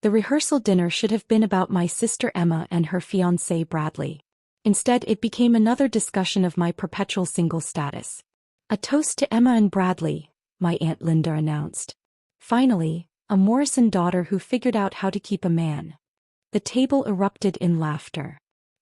The rehearsal dinner should have been about my sister Emma and her fiancé Bradley. Instead, it became another discussion of my perpetual single status. A toast to Emma and Bradley, my Aunt Linda announced. Finally, a Morrison daughter who figured out how to keep a man. The table erupted in laughter.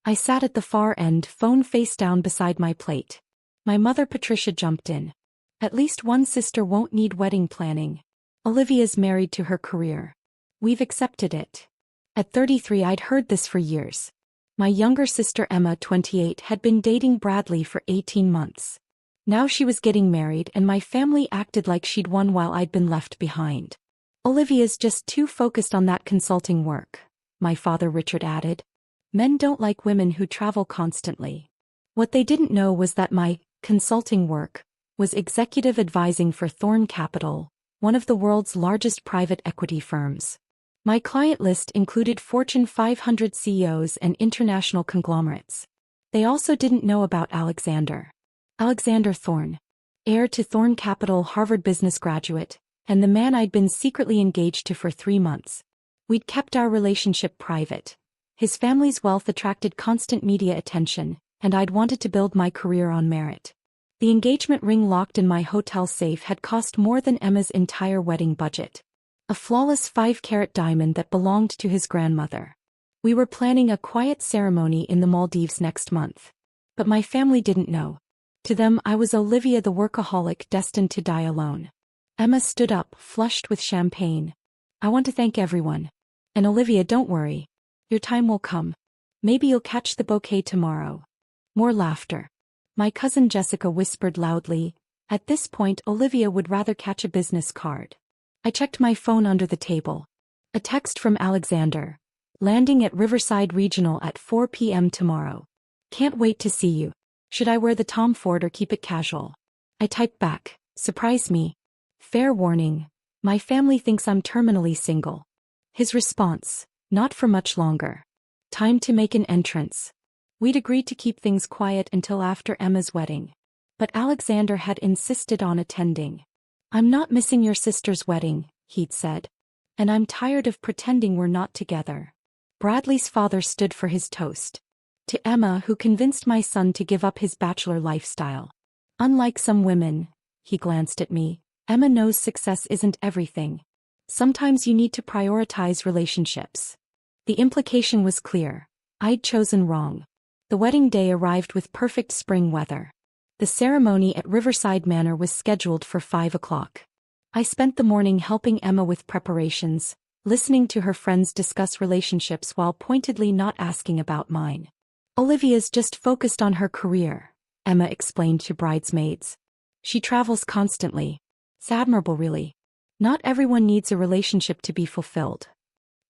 I sat at the far end, phone face down beside my plate. My mother Patricia jumped in. At least one sister won't need wedding planning. Olivia's married to her career. We've accepted it. At 33, I'd heard this for years. My younger sister Emma, 28, had been dating Bradley for 18 months. Now she was getting married and my family acted like she'd won while I'd been left behind. Olivia's just too focused on that consulting work, my father Richard added. Men don't like women who travel constantly. What they didn't know was that my consulting work was executive advising for Thorn Capital, one of the world's largest private equity firms. My client list included Fortune 500 CEOs and international conglomerates. They also didn't know about Alexander Thorn, heir to Thorn Capital, Harvard business graduate, and the man I'd been secretly engaged to for 3 months. We'd kept our relationship private. His family's wealth attracted constant media attention, and I'd wanted to build my career on merit. The engagement ring locked in my hotel safe had cost more than Emma's entire wedding budget. A flawless 5-carat diamond that belonged to his grandmother. We were planning a quiet ceremony in the Maldives next month. But my family didn't know. To them, I was Olivia, the workaholic destined to die alone. Emma stood up, flushed with champagne. I want to thank everyone. And Olivia, don't worry. Your time will come. Maybe you'll catch the bouquet tomorrow. More laughter. My cousin Jessica whispered loudly. At this point, Olivia would rather catch a business card. I checked my phone under the table. A text from Alexander. Landing at Riverside Regional at 4 p.m. tomorrow. Can't wait to see you. Should I wear the Tom Ford or keep it casual? I typed back. Surprise me. Fair warning. My family thinks I'm terminally single. His response. Not for much longer. Time to make an entrance. We'd agreed to keep things quiet until after Emma's wedding. But Alexander had insisted on attending. I'm not missing your sister's wedding, he'd said. And I'm tired of pretending we're not together. Bradley's father stood for his toast. To Emma, who convinced my son to give up his bachelor lifestyle. Unlike some women, he glanced at me, Emma knows success isn't everything. Sometimes you need to prioritize relationships. The implication was clear. I'd chosen wrong. The wedding day arrived with perfect spring weather. The ceremony at Riverside Manor was scheduled for 5 o'clock. I spent the morning helping Emma with preparations, listening to her friends discuss relationships while pointedly not asking about mine. Olivia's just focused on her career, Emma explained to bridesmaids. She travels constantly. It's admirable, really. Not everyone needs a relationship to be fulfilled.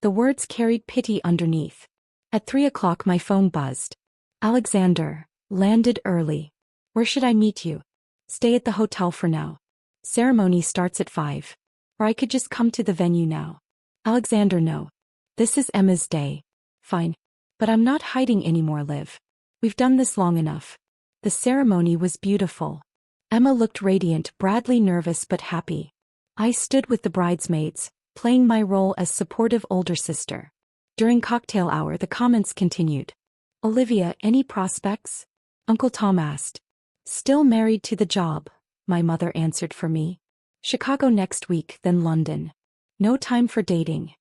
The words carried pity underneath. At 3 o'clock my phone buzzed. Alexander, landed early. Where should I meet you? Stay at the hotel for now. Ceremony starts at 5. Or I could just come to the venue now. Alexander, no. This is Emma's day. Fine. But I'm not hiding anymore, Liv. We've done this long enough. The ceremony was beautiful. Emma looked radiant, Bradley nervous but happy. I stood with the bridesmaids, playing my role as supportive older sister. During cocktail hour the comments continued. Olivia, any prospects? Uncle Tom asked. Still married to the job, my mother answered for me. Chicago next week, then London. No time for dating.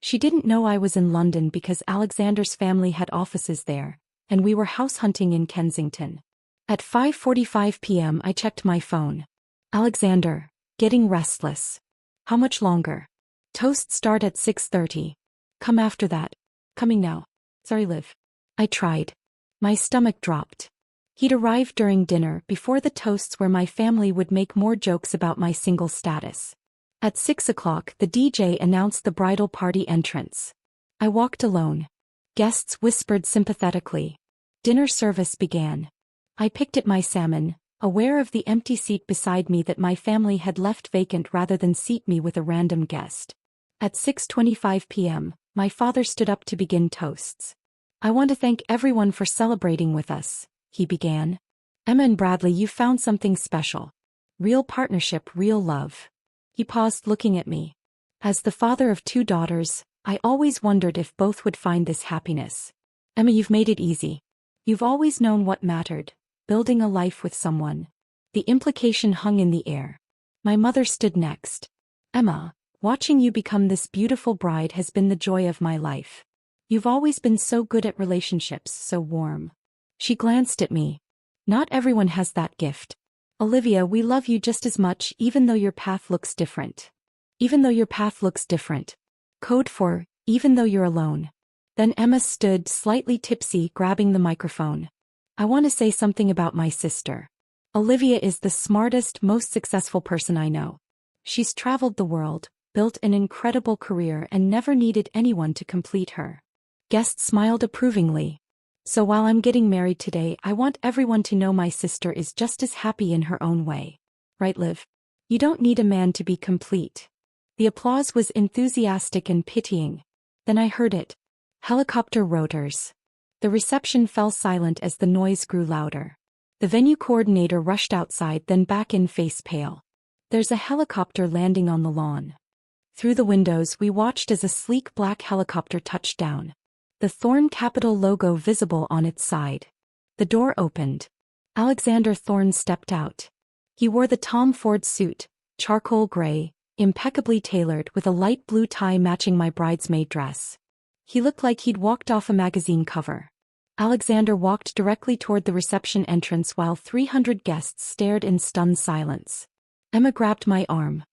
She didn't know I was in London because Alexander's family had offices there, and we were house hunting in Kensington. At 5:45 p.m. I checked my phone. Alexander, getting restless. How much longer? Toast start at 6:30. Come after that. Coming now. Sorry, Liv. I tried. My stomach dropped. He'd arrived during dinner before the toasts where my family would make more jokes about my single status. At 6 o'clock the DJ announced the bridal party entrance. I walked alone. Guests whispered sympathetically. Dinner service began. I picked at my salmon, aware of the empty seat beside me that my family had left vacant rather than seat me with a random guest. At 6:25 p.m., my father stood up to begin toasts. I want to thank everyone for celebrating with us, he began. Emma and Bradley, you found something special. Real partnership, real love. He paused, looking at me. As the father of 2 daughters, I always wondered if both would find this happiness. Emma, you've made it easy. You've always known what mattered, building a life with someone. The implication hung in the air. My mother stood next. Emma, watching you become this beautiful bride has been the joy of my life. You've always been so good at relationships, so warm. She glanced at me. Not everyone has that gift. Olivia, we love you just as much even though your path looks different. Even though your path looks different. Code for, even though you're alone. Then Emma stood, slightly tipsy, grabbing the microphone. I want to say something about my sister. Olivia is the smartest, most successful person I know. She's traveled the world, built an incredible career and never needed anyone to complete her. Guest smiled approvingly. So while I'm getting married today, I want everyone to know my sister is just as happy in her own way. Right, Liv? You don't need a man to be complete. The applause was enthusiastic and pitying. Then I heard it. Helicopter rotors. The reception fell silent as the noise grew louder. The venue coordinator rushed outside, then back in, face pale. There's a helicopter landing on the lawn. Through the windows we watched as a sleek black helicopter touched down. The Thorn Capital logo visible on its side. The door opened. Alexander Thorn stepped out. He wore the Tom Ford suit, charcoal gray, impeccably tailored with a light blue tie matching my bridesmaid dress. He looked like he'd walked off a magazine cover. Alexander walked directly toward the reception entrance while 300 guests stared in stunned silence. Emma grabbed my arm.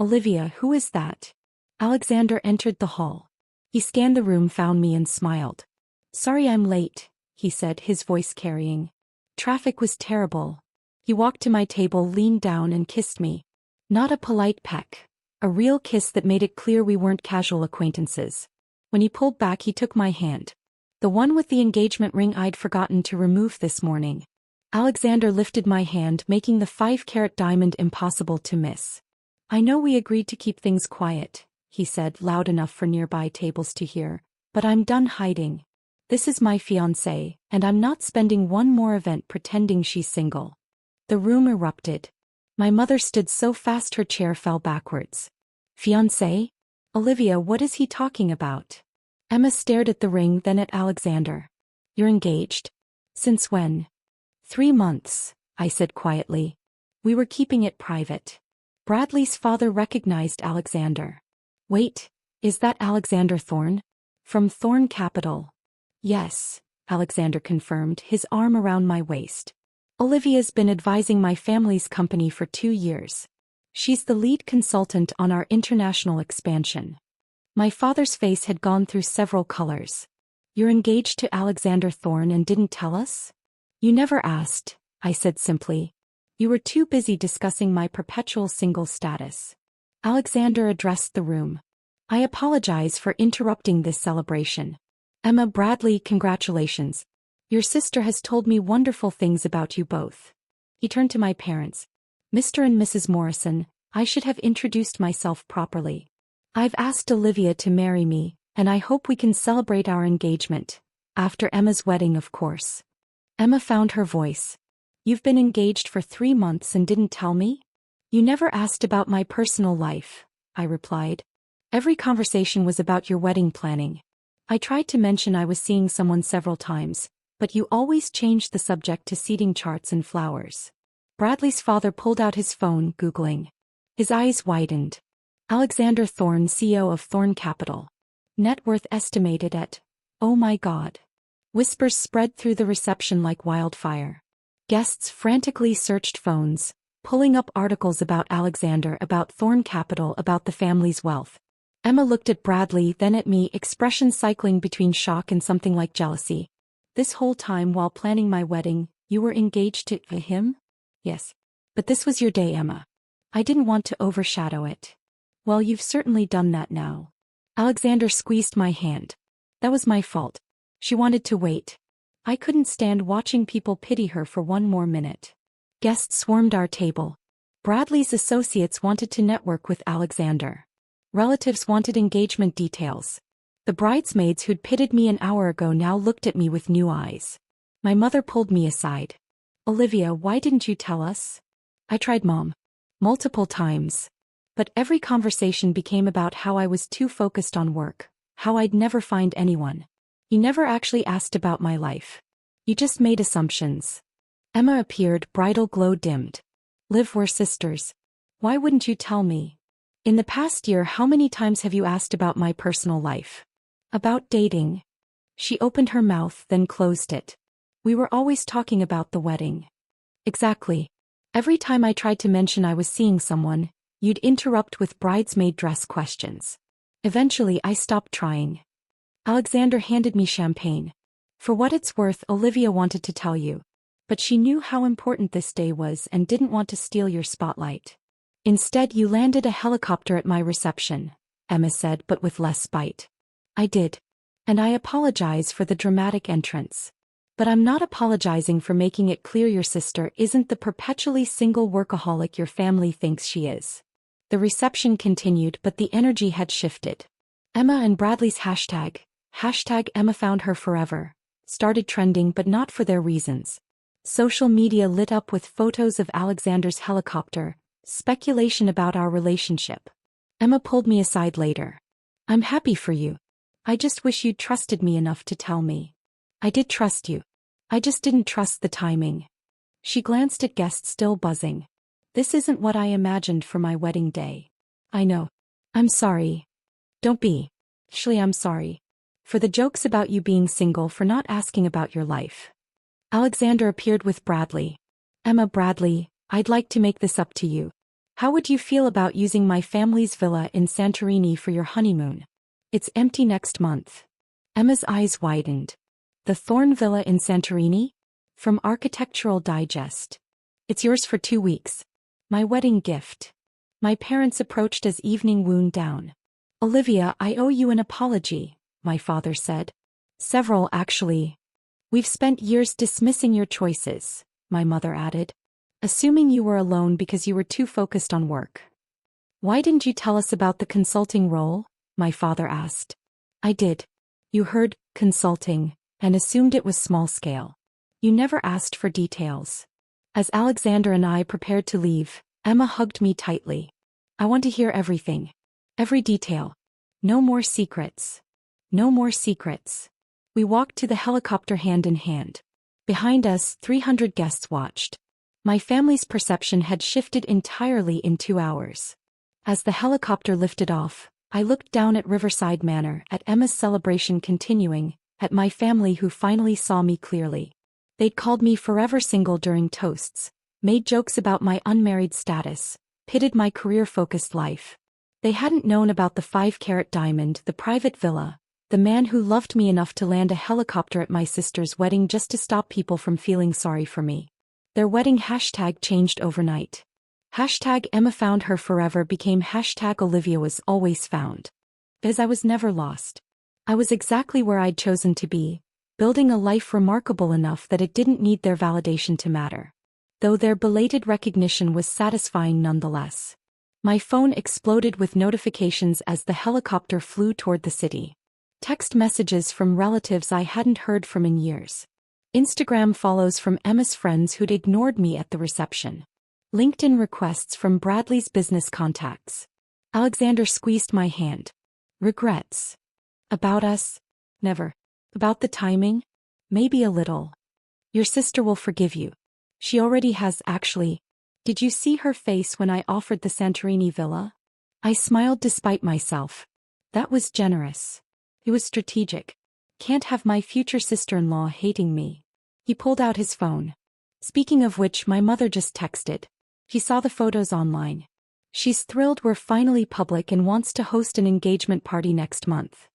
Olivia, who is that? Alexander entered the hall. He scanned the room, found me and smiled. Sorry I'm late, he said, his voice carrying. Traffic was terrible. He walked to my table, leaned down and kissed me. Not a polite peck. A real kiss that made it clear we weren't casual acquaintances. When he pulled back he took my hand. The one with the engagement ring I'd forgotten to remove this morning. Alexander lifted my hand, making the 5-carat diamond impossible to miss. I know we agreed to keep things quiet, he said, loud enough for nearby tables to hear, but I'm done hiding. This is my fiancé, and I'm not spending one more event pretending she's single. The room erupted. My mother stood so fast her chair fell backwards. Fiancé? Olivia, what is he talking about? Emma stared at the ring, then at Alexander. You're engaged? Since when? 3 months, I said quietly. We were keeping it private. Bradley's father recognized Alexander. Wait, is that Alexander Thorn? From Thorn Capital. Yes, Alexander confirmed, his arm around my waist. Olivia's been advising my family's company for 2 years. She's the lead consultant on our international expansion. My father's face had gone through several colors. You're engaged to Alexander Thorn and didn't tell us? You never asked, I said simply. You were too busy discussing my perpetual single status. Alexander addressed the room. I apologize for interrupting this celebration. Emma, Bradley, congratulations. Your sister has told me wonderful things about you both. He turned to my parents. Mr. and Mrs. Morrison, I should have introduced myself properly. I've asked Olivia to marry me, and I hope we can celebrate our engagement. After Emma's wedding, of course. Emma found her voice. You've been engaged for 3 months and didn't tell me? You never asked about my personal life, I replied. Every conversation was about your wedding planning. I tried to mention I was seeing someone several times, but you always changed the subject to seating charts and flowers. Bradley's father pulled out his phone, Googling. His eyes widened. Alexander Thorn, CEO of Thorn Capital. Net worth estimated at, oh my God. Whispers spread through the reception like wildfire. Guests frantically searched phones, pulling up articles about Alexander, about Thorn Capital, about the family's wealth. Emma looked at Bradley, then at me, expression cycling between shock and something like jealousy. This whole time while planning my wedding, you were engaged to him? Yes. But this was your day, Emma. I didn't want to overshadow it. Well, you've certainly done that now. Alexander squeezed my hand. That was my fault. She wanted to wait. I couldn't stand watching people pity her for one more minute. Guests swarmed our table. Bradley's associates wanted to network with Alexander. Relatives wanted engagement details. The bridesmaids who'd pitied me an hour ago now looked at me with new eyes. My mother pulled me aside. Olivia, why didn't you tell us? I tried, Mom. Multiple times. But every conversation became about how I was too focused on work, how I'd never find anyone. You never actually asked about my life. You just made assumptions. Emma appeared, bridal glow dimmed. Liv, we're sisters. Why wouldn't you tell me? In the past year, how many times have you asked about my personal life? About dating? She opened her mouth, then closed it. We were always talking about the wedding. Exactly. Every time I tried to mention I was seeing someone, you'd interrupt with bridesmaid dress questions. Eventually, I stopped trying. Alexander handed me champagne. For what it's worth, Olivia wanted to tell you. But she knew how important this day was and didn't want to steal your spotlight. Instead, you landed a helicopter at my reception, Emma said, but with less spite. I did. And I apologize for the dramatic entrance. But I'm not apologizing for making it clear your sister isn't the perpetually single workaholic your family thinks she is. The reception continued, but the energy had shifted. Emma and Bradley's hashtag Emma found her forever, started trending, but not for their reasons. Social media lit up with photos of Alexander's helicopter, speculation about our relationship. Emma pulled me aside later. I'm happy for you. I just wish you'd trusted me enough to tell me. I did trust you. I just didn't trust the timing. She glanced at guests still buzzing. This isn't what I imagined for my wedding day. I know. I'm sorry. Don't be. Actually, I'm sorry. For the jokes about you being single, for not asking about your life. Alexander appeared with Bradley. Emma, Bradley, I'd like to make this up to you. How would you feel about using my family's villa in Santorini for your honeymoon? It's empty next month. Emma's eyes widened. The Thorn Villa in Santorini? From Architectural Digest. It's yours for 2 weeks. My wedding gift. My parents approached as evening wound down. Olivia, I owe you an apology, my father said. Several, actually. We've spent years dismissing your choices, my mother added. Assuming you were alone because you were too focused on work. Why didn't you tell us about the consulting role? My father asked. I did. You heard, consulting, and assumed it was small scale. You never asked for details. As Alexander and I prepared to leave, Emma hugged me tightly. I want to hear everything. Every detail. No more secrets. No more secrets. We walked to the helicopter hand in hand. Behind us, 300 guests watched. My family's perception had shifted entirely in 2 hours. As the helicopter lifted off, I looked down at Riverside Manor, at Emma's celebration continuing, at my family who finally saw me clearly. They'd called me forever single during toasts, made jokes about my unmarried status, pitted my career-focused life. They hadn't known about the 5-carat diamond, the private villa, the man who loved me enough to land a helicopter at my sister's wedding just to stop people from feeling sorry for me. Their wedding hashtag changed overnight. Hashtag Emma found her forever became hashtag Olivia was always found. Because I was never lost. I was exactly where I'd chosen to be, building a life remarkable enough that it didn't need their validation to matter. Though their belated recognition was satisfying nonetheless. My phone exploded with notifications as the helicopter flew toward the city. Text messages from relatives I hadn't heard from in years. Instagram follows from Emma's friends who'd ignored me at the reception. LinkedIn requests from Bradley's business contacts. Alexander squeezed my hand. Regrets. About us? Never. About the timing? Maybe a little. Your sister will forgive you. She already has, actually. Did you see her face when I offered the Santorini villa? I smiled despite myself. That was generous. It was strategic. Can't have my future sister-in-law hating me. He pulled out his phone. Speaking of which, my mother just texted. She saw the photos online. She's thrilled we're finally public and wants to host an engagement party next month.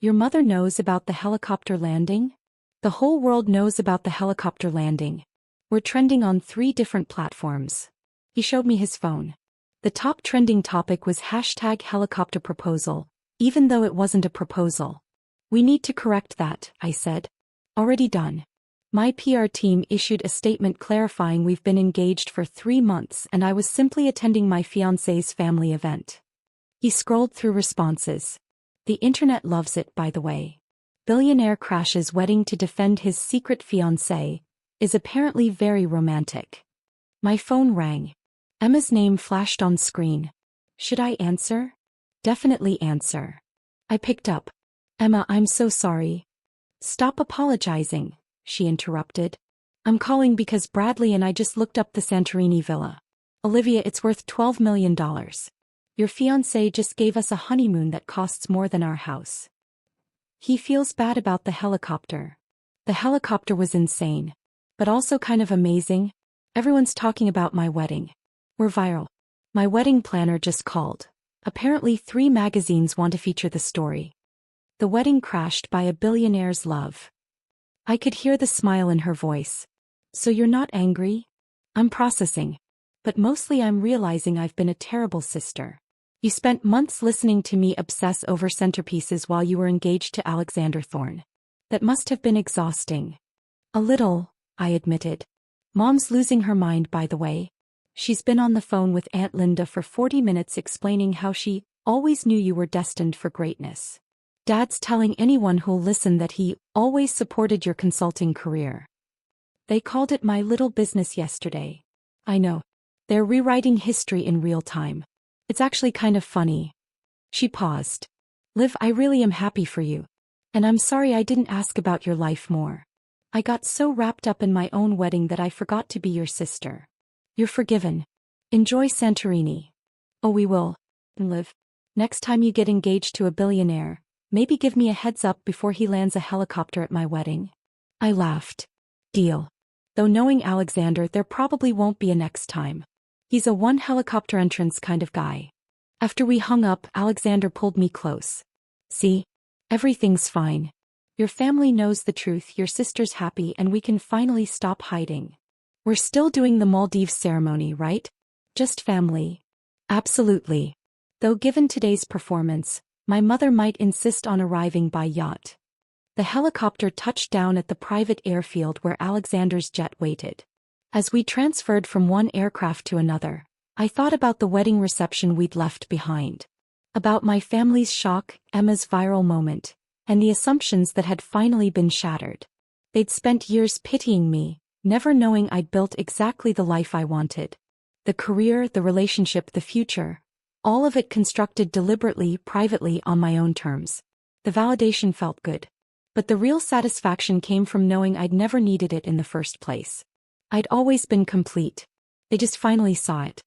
Your mother knows about the helicopter landing? The whole world knows about the helicopter landing. We're trending on 3 different platforms. He showed me his phone. The top trending topic was hashtag helicopter proposal, even though it wasn't a proposal. We need to correct that, I said. Already done. My PR team issued a statement clarifying we've been engaged for 3 months and I was simply attending my fiancé's family event. He scrolled through responses. The internet loves it, by the way. Billionaire crashes wedding to defend his secret fiancé, is apparently very romantic. My phone rang. Emma's name flashed on screen. Should I answer? Definitely answer. I picked up. Emma, I'm so sorry. Stop apologizing, she interrupted. I'm calling because Bradley and I just looked up the Santorini villa. Olivia, it's worth $12 million. Your fiancé just gave us a honeymoon that costs more than our house. He feels bad about the helicopter. The helicopter was insane. But also kind of amazing. Everyone's talking about my wedding. We're viral. My wedding planner just called. Apparently 3 magazines want to feature the story. The wedding crashed by a billionaire's love. I could hear the smile in her voice. So you're not angry? I'm processing. But mostly I'm realizing I've been a terrible sister. You spent months listening to me obsess over centerpieces while you were engaged to Alexander Thorne. That must have been exhausting. A little, I admitted. Mom's losing her mind, by the way. She's been on the phone with Aunt Linda for 40 minutes explaining how she always knew you were destined for greatness. Dad's telling anyone who'll listen that he always supported your consulting career. They called it my little business yesterday. I know. They're rewriting history in real time. It's actually kind of funny. She paused. Liv, I really am happy for you. And I'm sorry I didn't ask about your life more. I got so wrapped up in my own wedding that I forgot to be your sister. You're forgiven. Enjoy Santorini. Oh, we will. Liv. Next time you get engaged to a billionaire, maybe give me a heads up before he lands a helicopter at my wedding. I laughed. Deal. Though knowing Alexander, there probably won't be a next time. He's a one helicopter entrance kind of guy. After we hung up, Alexander pulled me close. See? Everything's fine. Your family knows the truth, your sister's happy, and we can finally stop hiding. We're still doing the Maldives ceremony, right? Just family. Absolutely. Though given today's performance, my mother might insist on arriving by yacht. The helicopter touched down at the private airfield where Alexander's jet waited. As we transferred from one aircraft to another, I thought about the wedding reception we'd left behind. About my family's shock, Emma's viral moment, and the assumptions that had finally been shattered. They'd spent years pitying me, never knowing I'd built exactly the life I wanted. The career, the relationship, the future. All of it constructed deliberately, privately, on my own terms. The validation felt good. But the real satisfaction came from knowing I'd never needed it in the first place. I'd always been complete. They just finally saw it.